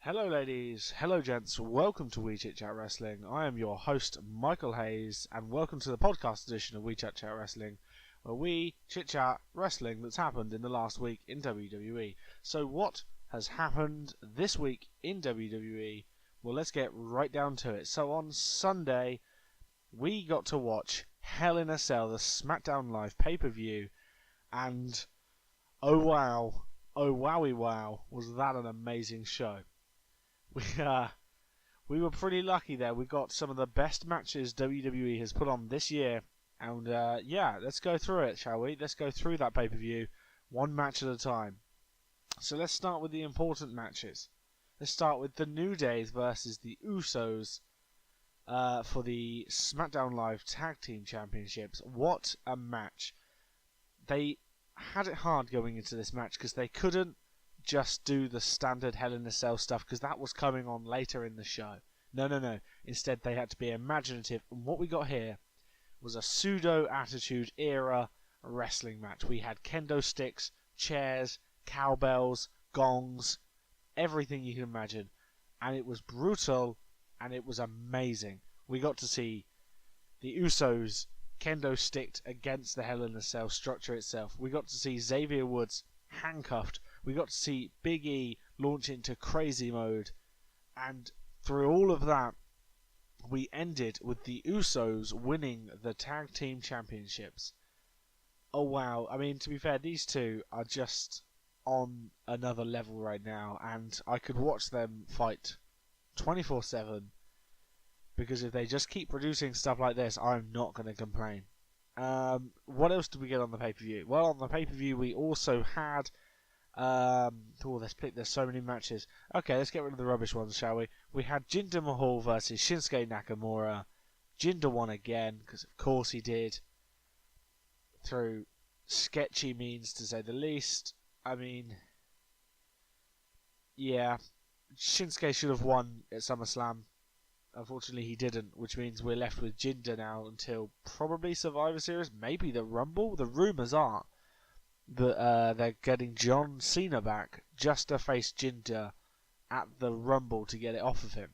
Hello ladies, hello gents, welcome to Chit-Chat Wrestling. I am your host Michael Hayes and welcome to the podcast edition of Chit-Chat Wrestling, where we chit-chat wrestling that's happened in the last week in WWE. So what has happened this week in WWE? Well, let's get right down to it. So on Sunday, we got to watch Hell in a Cell, the SmackDown Live pay-per-view, and oh wowie wow, was that an amazing show. We were pretty lucky there. We got some of the best matches WWE has put on this year. And let's go through it, shall we? Let's go through that pay-per-view one match at a time. So let's start with the important matches. Let's start with the New Day versus the Usos for the SmackDown Live Tag Team Championships. What a match. They had it hard going into this match because they couldn't just do the standard Hell in a Cell stuff because that was coming on later in the show. No. Instead, they had to be imaginative. And what we got here was a pseudo-attitude era wrestling match. We had kendo sticks, chairs, cowbells, gongs, everything you can imagine. And it was brutal and it was amazing. We got to see the Usos kendo sticked against the Hell in a Cell structure itself. We got to see Xavier Woods handcuffed. We got to see Big E launch into crazy mode. And through all of that, we ended with the Usos winning the Tag Team Championships. Oh wow, I mean, to be fair, these two are just on another level right now, and I could watch them fight 24/7, because if they just keep producing stuff like this, I'm not going to complain. What else did we get on the pay-per-view? Well, on the pay-per-view we also had there's so many matches. Okay, let's get rid of the rubbish ones, shall we? We had Jinder Mahal versus Shinsuke Nakamura. Jinder won again, because of course he did. Through sketchy means, to say the least. I mean, yeah, Shinsuke should have won at SummerSlam. Unfortunately, he didn't, which means we're left with Jinder now until probably Survivor Series, maybe the Rumble. The rumours are that they're getting John Cena back just to face Jinder at the Rumble to get it off of him.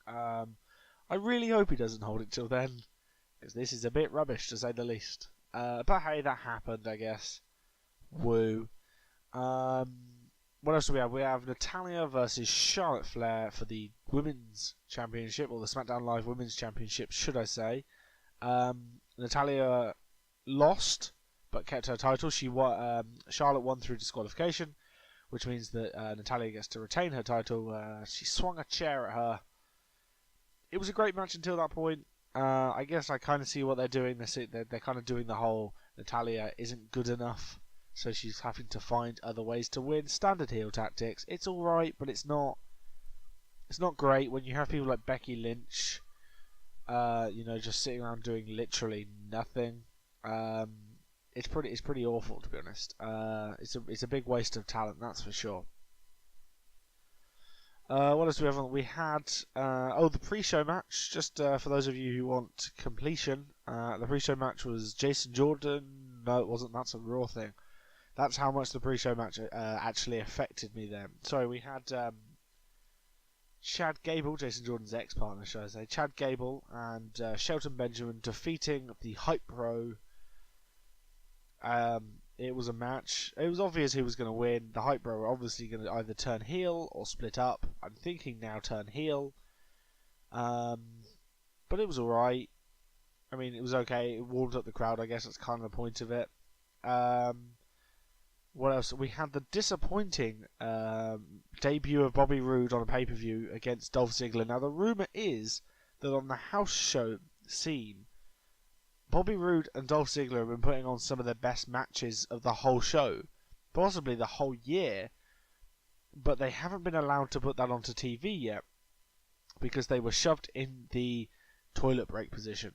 I really hope he doesn't hold it till then, because this is a bit rubbish to say the least. But hey, that happened, I guess. Woo. What else do we have? We have Natalya versus Charlotte Flair for the Women's Championship, or the SmackDown Live Women's Championship, should I say. Natalya lost, but kept her title. Charlotte won through disqualification, which means that Natalya gets to retain her title. She swung a chair at her. It was a great match until that point. I guess I kind of see what they're doing. They're kind of doing the whole Natalya isn't good enough, so she's having to find other ways to win. Standard heel tactics. It's alright, but it's not great when you have people like Becky Lynch, just sitting around doing literally nothing. It's pretty awful, to be honest. It's a big waste of talent, that's for sure. What else do we have on? We had the pre-show match. Just for those of you who want completion, the pre-show match was Jason Jordan. No, it wasn't. That's a Raw thing. That's how much the pre-show match actually affected me then. Sorry, we had Chad Gable, Jason Jordan's ex-partner, should I say, Chad Gable and Shelton Benjamin defeating the Hype Bro. It was a match. It was obvious who was going to win. The Hype Bro were obviously going to either turn heel or split up. I'm thinking now turn heel. But it was alright. I mean, it was okay. It warmed up the crowd, I guess that's kind of the point of it. What else? We had the disappointing debut of Bobby Roode on a pay-per-view against Dolph Ziggler. Now, the rumour is that on the house show scene, Bobby Roode and Dolph Ziggler have been putting on some of their best matches of the whole show, possibly the whole year, but they haven't been allowed to put that onto TV yet because they were shoved in the toilet break position.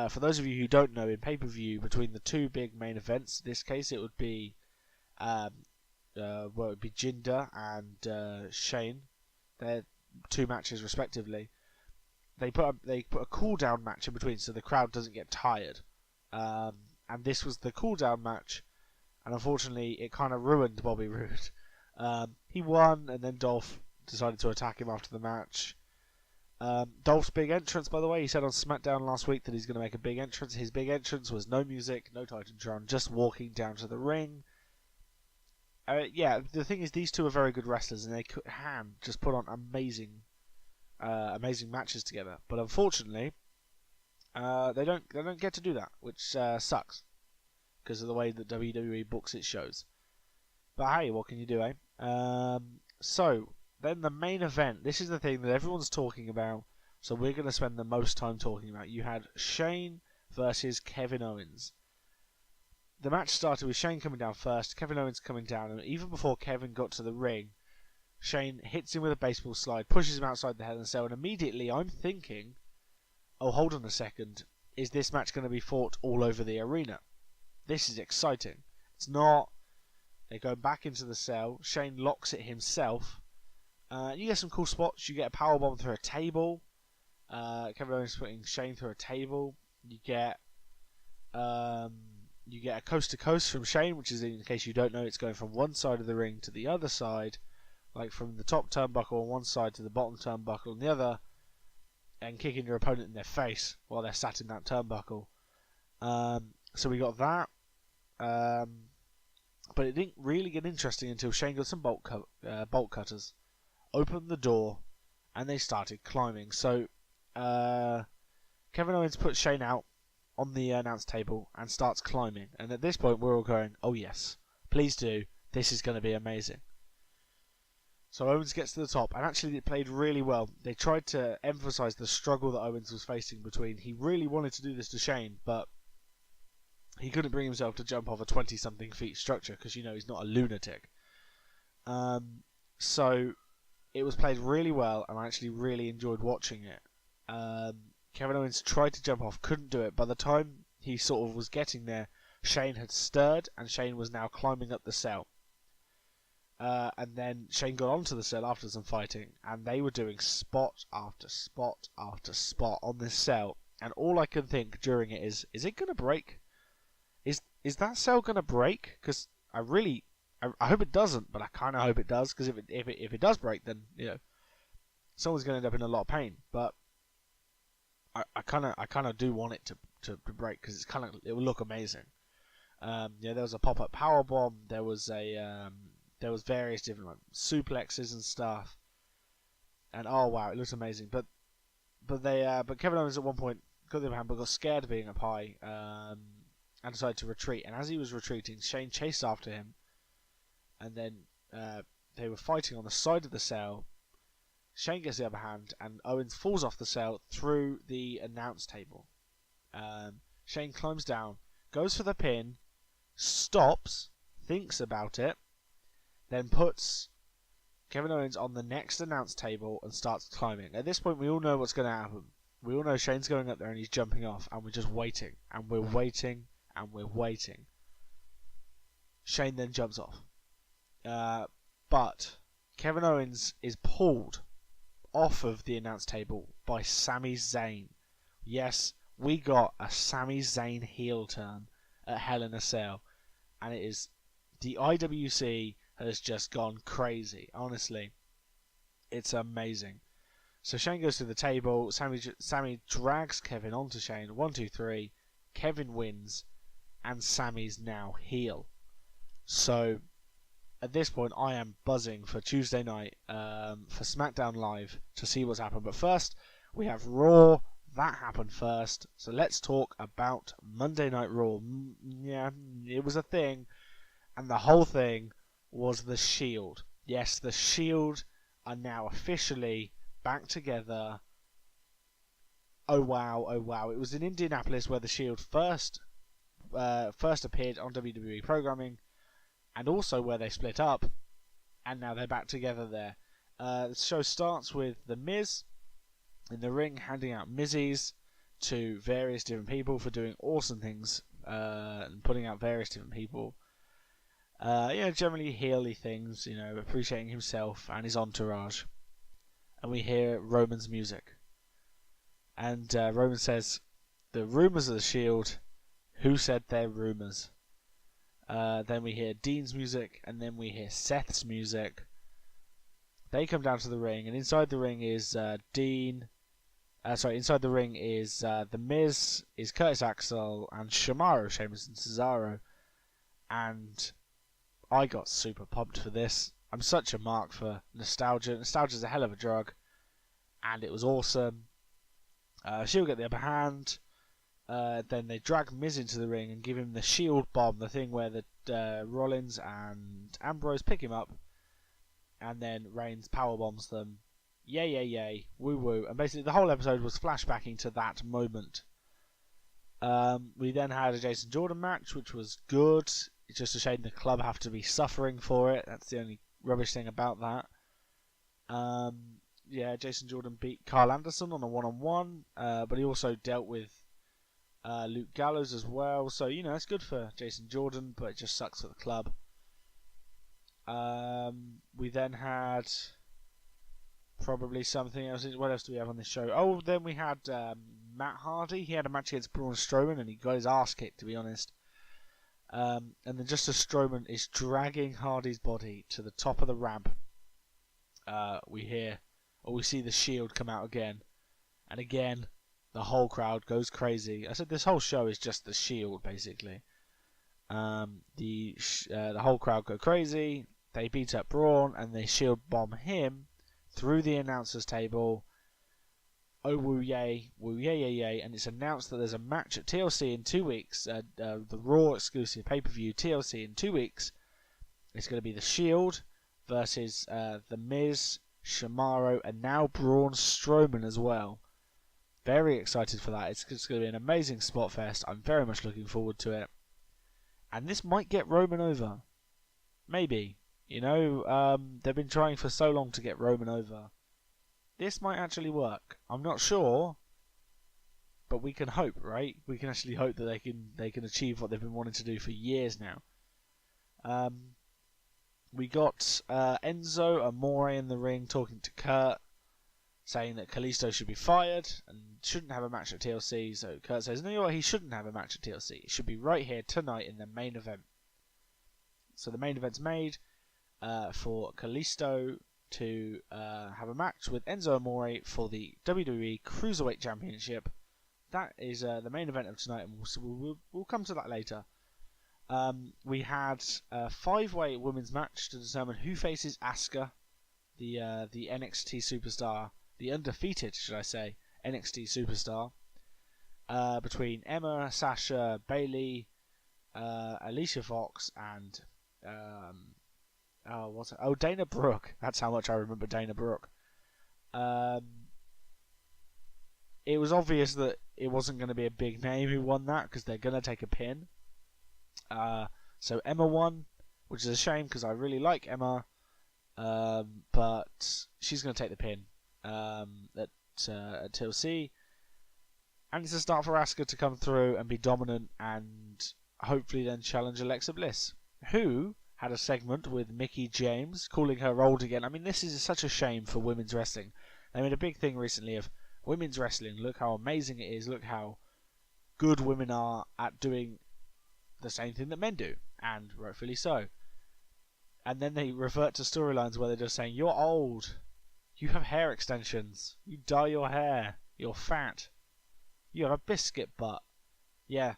For those of you who don't know, in pay-per-view, between the two big main events, in this case it would be Jinder and Shane. They're two matches respectively. They put a cool down match in between so the crowd doesn't get tired. And this was the cool down match, and unfortunately it kind of ruined Bobby Roode. He won, and then Dolph decided to attack him after the match. Dolph's big entrance, by the way, he said on SmackDown last week that he's going to make a big entrance. His big entrance was no music, no Titantron, just walking down to the ring. The thing is, these two are very good wrestlers, and they can just put on amazing matches together. But unfortunately, they don't get to do that, which sucks because of the way that WWE books its shows. But hey, what can you do, eh? So then the main event. This is the thing that everyone's talking about. So we're going to spend the most time talking about. You had Shane versus Kevin Owens. The match started with Shane coming down first, Kevin Owens coming down, and even before Kevin got to the ring, Shane hits him with a baseball slide, pushes him outside the Hell in a Cell, and immediately I'm thinking, oh, hold on a second, is this match going to be fought all over the arena? This is exciting. It's not. They go back into the cell, Shane locks it himself. You get some cool spots. You get a powerbomb through a table. Kevin Owens putting Shane through a table. You get a coast to coast from Shane, which is, in case you don't know, it's going from one side of the ring to the other side, like from the top turnbuckle on one side to the bottom turnbuckle on the other, and kicking your opponent in their face while they're sat in that turnbuckle. So we got that. But it didn't really get interesting until Shane got some bolt cutters, opened the door, and they started climbing. So Kevin Owens puts Shane out on the announce table and starts climbing. And at this point, we're all going, oh yes, please do. This is going to be amazing. So Owens gets to the top, and actually it played really well. They tried to emphasize the struggle that Owens was facing between. He really wanted to do this to Shane, but he couldn't bring himself to jump off a 20-something feet structure because, he's not a lunatic. So it was played really well, and I actually really enjoyed watching it. Kevin Owens tried to jump off, couldn't do it. By the time he sort of was getting there, Shane had stirred, and Shane was now climbing up the cell. And then Shane got onto the cell after some fighting, and they were doing spot after spot after spot on this cell. And all I can think during it is it going to break? Is that cell going to break? Because I hope it doesn't, but I kind of hope it does. Because if it does break, then someone's going to end up in a lot of pain. But I kind of do want it to break because it will look amazing. There was a pop-up power bomb. There was various different suplexes and stuff. And oh wow, it looks amazing. But Kevin Owens at one point got the upper hand, but got scared of being up high. And decided to retreat. And as he was retreating, Shane chased after him. And then they were fighting on the side of the cell. Shane gets the upper hand, and Owens falls off the cell through the announce table. Shane climbs down, goes for the pin, stops, thinks about it, then puts Kevin Owens on the next announce table and starts climbing. At this point, we all know what's going to happen. We all know Shane's going up there and he's jumping off, and we're just waiting, and we're waiting, and we're waiting. Shane then jumps off. But Kevin Owens is pulled off of the announce table by Sami Zayn. Yes, we got a Sami Zayn heel turn at Hell in a Cell, and it is the IWC has just gone crazy. Honestly, it's amazing. So Shane goes to the table. Sami drags Kevin onto Shane. 1, 2, 3. Kevin wins, and Sami's now heel. So at this point, I am buzzing for Tuesday night for SmackDown Live to see what's happened. But first, we have Raw. That happened first. So let's talk about Monday Night Raw. Yeah, it was a thing. And the whole thing was the Shield. Yes, the Shield are now officially back together. Oh wow, oh wow. It was in Indianapolis where the Shield first appeared on WWE programming, and also where they split up, and now they're back together there. The show starts with The Miz in the ring handing out Mizzies to various different people for doing awesome things and putting out various different people. Generally heely things, appreciating himself and his entourage. And we hear Roman's music. And Roman says, the rumours of the Shield, who said they're rumours? Then we hear Dean's music, and then we hear Seth's music. They come down to the ring, and inside the ring is Dean. Inside the ring is The Miz, is Curtis Axel, and Sheamus and Cesaro. And I got super pumped for this. I'm such a mark for nostalgia. Nostalgia's a hell of a drug, and it was awesome. She'll get the upper hand. Then they drag Miz into the ring and give him the Shield Bomb, the thing where the Rollins and Ambrose pick him up, and then Reigns power bombs them. Yay, yay, yay, woo woo. And basically the whole episode was flashbacking to that moment. We then had a Jason Jordan match, which was good. It's just a shame the club have to be suffering for it. That's the only rubbish thing about that. Jason Jordan beat Carl Anderson on a one-on-one, but he also dealt with Luke Gallows as well. So, it's good for Jason Jordan, but it just sucks for the club. We then had probably something else. What else do we have on this show? Oh, then we had Matt Hardy. He had a match against Braun Strowman, and he got his ass kicked, to be honest. And then just as Strowman is dragging Hardy's body to the top of the ramp, we see the Shield come out again. And again, the whole crowd goes crazy. I said this whole show is just the Shield, basically. The whole crowd go crazy. They beat up Braun, and they Shield bomb him through the announcers table. Oh, woo yay, yay, yay. And it's announced that there's a match at TLC in 2 weeks, the Raw exclusive pay-per-view TLC in 2 weeks. It's going to be the Shield versus The Miz, Sheamus, and now Braun Strowman as well. Very excited for that. It's going to be an amazing spot fest. I'm very much looking forward to it. And this might get Roman over. Maybe. They've been trying for so long to get Roman over. This might actually work. I'm not sure, but we can hope, right? We can actually hope that they can achieve what they've been wanting to do for years now. We got Enzo Amore in the ring talking to Kurt, saying that Kalisto should be fired and shouldn't have a match at TLC. So Kurt says, no, he shouldn't have a match at TLC. It should be right here tonight in the main event. So the main event's made for Kalisto to have a match with Enzo Amore for the WWE Cruiserweight Championship. That is the main event of tonight, and we'll come to that later. We had a 5-way women's match to determine who faces Asuka, the NXT superstar, the undefeated, should I say, NXT superstar, between Emma, Sasha, Bayley, Alicia Fox, and Dana Brooke. That's how much I remember Dana Brooke. It was obvious that it wasn't going to be a big name who won that, because they're going to take a pin. So Emma won, which is a shame because I really like Emma, but she's going to take the pin at TLC. And it's a start for Asuka to come through and be dominant and hopefully then challenge Alexa Bliss, who had a segment with Mickie James calling her old again. I mean, this is such a shame for women's wrestling. They made a big thing recently of women's wrestling. Look how amazing it is. Look how good women are at doing the same thing that men do, and rightfully so. And then they revert to storylines where they're just saying, you're old, you have hair extensions, you dye your hair, you're fat, you have a biscuit butt. Yeah,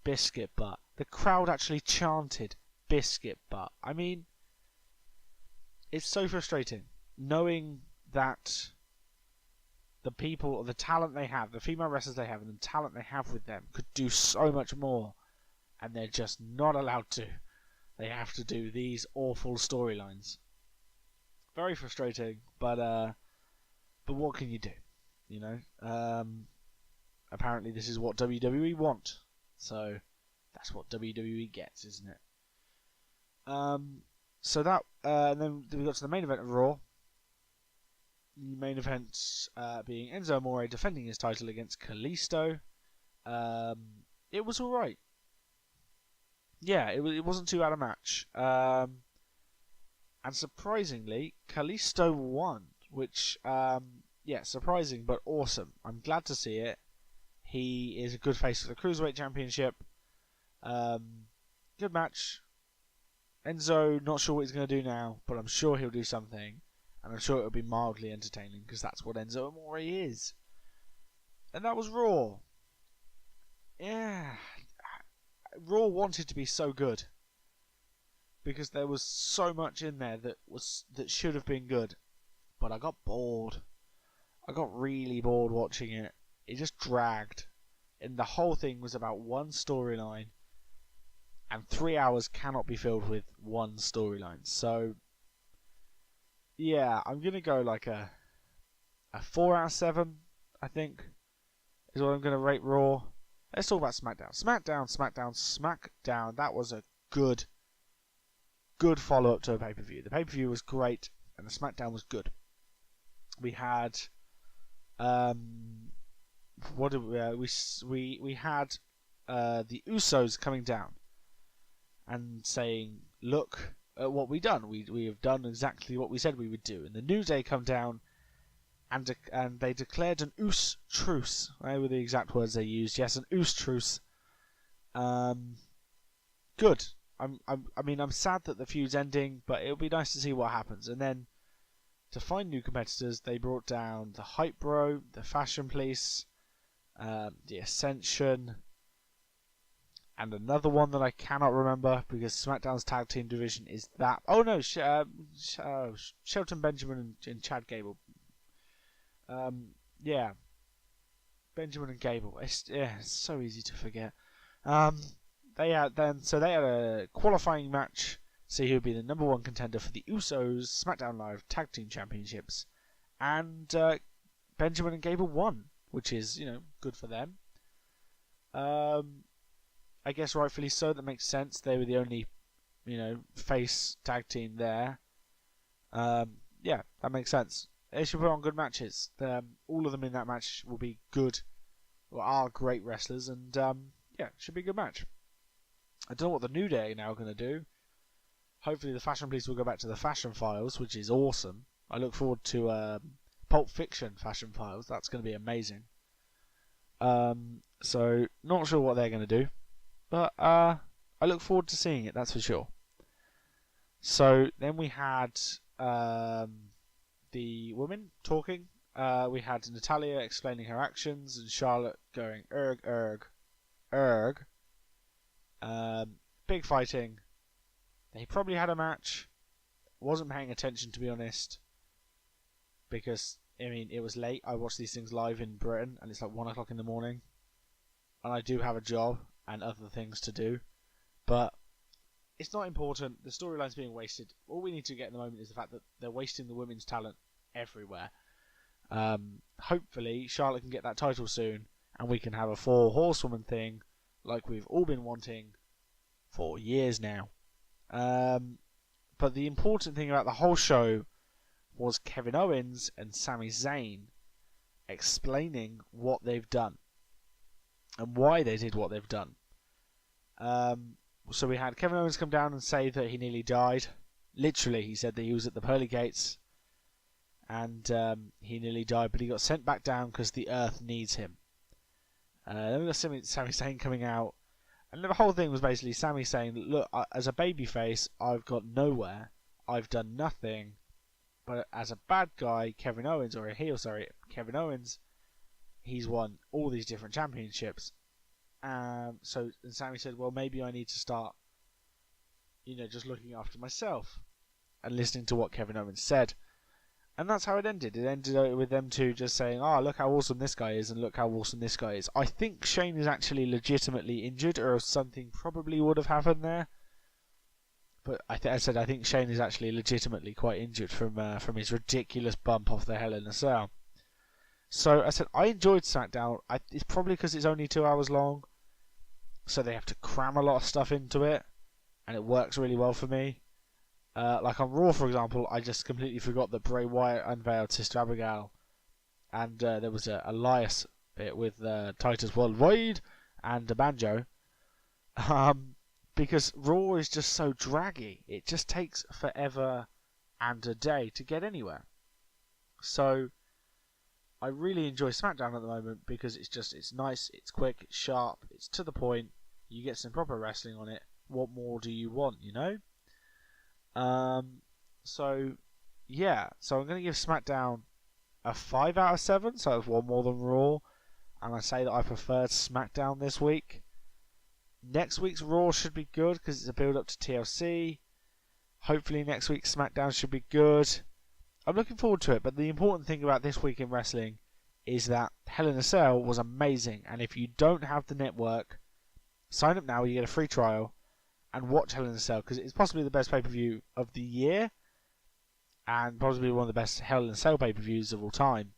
biscuit butt. The crowd actually chanted biscuit butt. I mean, it's so frustrating knowing that the people, or the talent they have, the female wrestlers they have, and the talent they have with them could do so much more, and they're just not allowed to. They have to do these awful storylines. Very frustrating, but what can you do? Apparently this is what WWE want, so that's what WWE gets, isn't it? So that, and then we got to the main event of Raw. The main event being Enzo Amore defending his title against Kalisto. It was alright. Yeah, it wasn't too bad a match. And surprisingly, Kalisto won, which, surprising but awesome. I'm glad to see it. He is a good face for the Cruiserweight Championship. Good match. Enzo, not sure what he's going to do now, but I'm sure he'll do something. and I'm sure it'll be mildly entertaining because that's what Enzo Amore is. And that was Raw. Yeah, Raw wanted to be so good because there was so much in there that should have been good, but I got bored. I got really bored watching it. It just dragged, and the whole thing was about one storyline, and 3 hours cannot be filled with one storyline. So yeah, I'm gonna go like a 4 out of 7. I think is what I'm gonna rate Raw. Let's talk about SmackDown. SmackDown. That was a good follow-up to a pay-per-view. The pay-per-view was great, and the SmackDown was good. We had, what did we had the Usos coming down and saying, "Look at what we've done. We have done exactly what we said we would do." And the New Day come down. And they declared an Us truce. They were the exact words they used. Yes, an Us truce. Good. I'm sad that the feud's ending, but it'll be nice to see what happens. And then to find new competitors, they brought down the Hype Bro, the Fashion Police, the Ascension, and another one that I cannot remember because SmackDown's tag team division is that. Oh no, Shelton Benjamin and Chad Gable. Yeah, Benjamin and Gable. It's so easy to forget. They had a qualifying match to see who would be the number 1 contender for the Usos SmackDown Live Tag Team Championships, and Benjamin and Gable won, which is good for them. I guess rightfully so. That makes sense. They were the only face tag team there. Yeah, that makes sense. They should put on good matches. All of them in that match will be good, or are great wrestlers, and yeah, it should be a good match. I don't know what the New Day are now going to do. Hopefully the Fashion Police will go back to the Fashion Files, which is awesome. I look forward to Pulp Fiction Fashion Files. That's going to be amazing. So, not sure what they're going to do, but I look forward to seeing it, that's for sure. So, then we had the women talking. We had Natalya explaining her actions and Charlotte going erg. Big fighting. They probably had a match. Wasn't paying attention, to be honest, because it was late. I watch these things live in Britain and it's like 1 o'clock in the morning, and I do have a job and other things to do, but it's not important. The storyline's being wasted. All we need to get at the moment is the fact that they're wasting the women's talent everywhere. Hopefully Charlotte can get that title soon, and we can have a 4 horsewoman thing like we've all been wanting for years now. But the important thing about the whole show was Kevin Owens and Sami Zayn explaining what they've done and why they did what they've done. So we had Kevin Owens come down and say that he nearly died. Literally, he said that he was at the pearly gates and he nearly died, but he got sent back down because the earth needs him. Then we got Sami Zayn coming out, and the whole thing was basically Sami saying, "Look, as a babyface, I've got nowhere. I've done nothing. But as a bad guy, Kevin Owens, he's won all these different championships." And Sami said, "Well, maybe I need to start, just looking after myself and listening to what Kevin Owens said." And that's how it ended. It ended with them two just saying, "Oh, look how awesome this guy is, and look how awesome this guy is." I think Shane is actually legitimately injured, or something probably would have happened there. But I think Shane is actually legitimately quite injured from his ridiculous bump off the Hell in a Cell. So I said I enjoyed SmackDown. It's probably because it's only 2 hours long, so they have to cram a lot of stuff into it, and it works really well for me. Like on Raw, for example, I just completely forgot that Bray Wyatt unveiled Sister Abigail, and there was a Elias bit with Titus Worldwide and a banjo. Because Raw is just so draggy. It just takes forever and a day to get anywhere. So I really enjoy SmackDown at the moment because it's nice, it's quick, it's sharp, it's to the point. You get some proper wrestling on it. What more do you want, So yeah, so I'm going to give SmackDown a 5 out of 7, so it's one more than Raw. And I say that I preferred SmackDown this week. Next week's Raw should be good because it's a build up to TLC. Hopefully next week's SmackDown should be good. I'm looking forward to it, but the important thing about this week in wrestling is that Hell in a Cell was amazing. And if you don't have the network, sign up now, you get a free trial, and watch Hell in a Cell because it's possibly the best pay-per-view of the year and possibly one of the best Hell in a Cell pay-per-views of all time.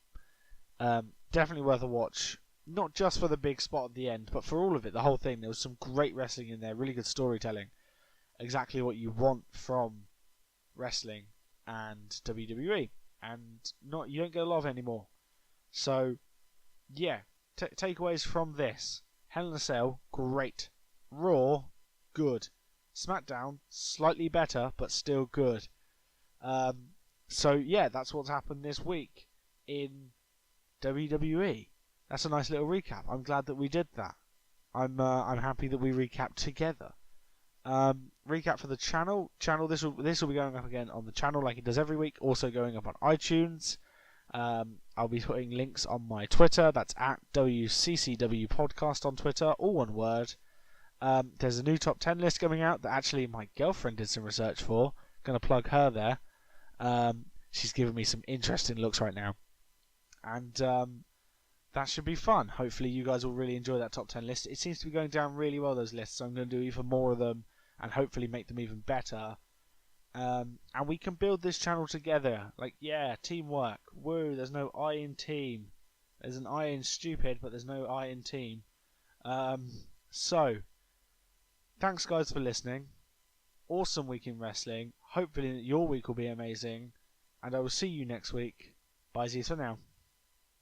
Definitely worth a watch. Not just for the big spot at the end, but for all of it, the whole thing. There was some great wrestling in there, really good storytelling. Exactly what you want from wrestling and WWE. And you don't get a lot of it anymore. So, yeah, takeaways from this. Hell in a Cell, great. Raw, good. SmackDown, slightly better, but still good. So, yeah, that's what's happened this week in WWE. That's a nice little recap. I'm glad that we did that. I'm happy that we recapped together. Recap for the channel. This will be going up again on the channel like it does every week. Also going up on iTunes. I'll be putting links on my Twitter. That's at WCCWPodcast on Twitter, all one word. There's a new top 10 list coming out that actually my girlfriend did some research for. Gonna plug her there. She's giving me some interesting looks right now, and that should be fun. Hopefully you guys will really enjoy that top 10 list. It seems to be going down really well, those lists, so I'm going to do even more of them and hopefully make them even better. And we can build this channel together. Like, yeah, teamwork. Woo, there's no I in team. There's an I in stupid, but there's no I in team. So, thanks guys for listening. Awesome week in wrestling. Hopefully your week will be amazing. And I will see you next week. Bye, for now.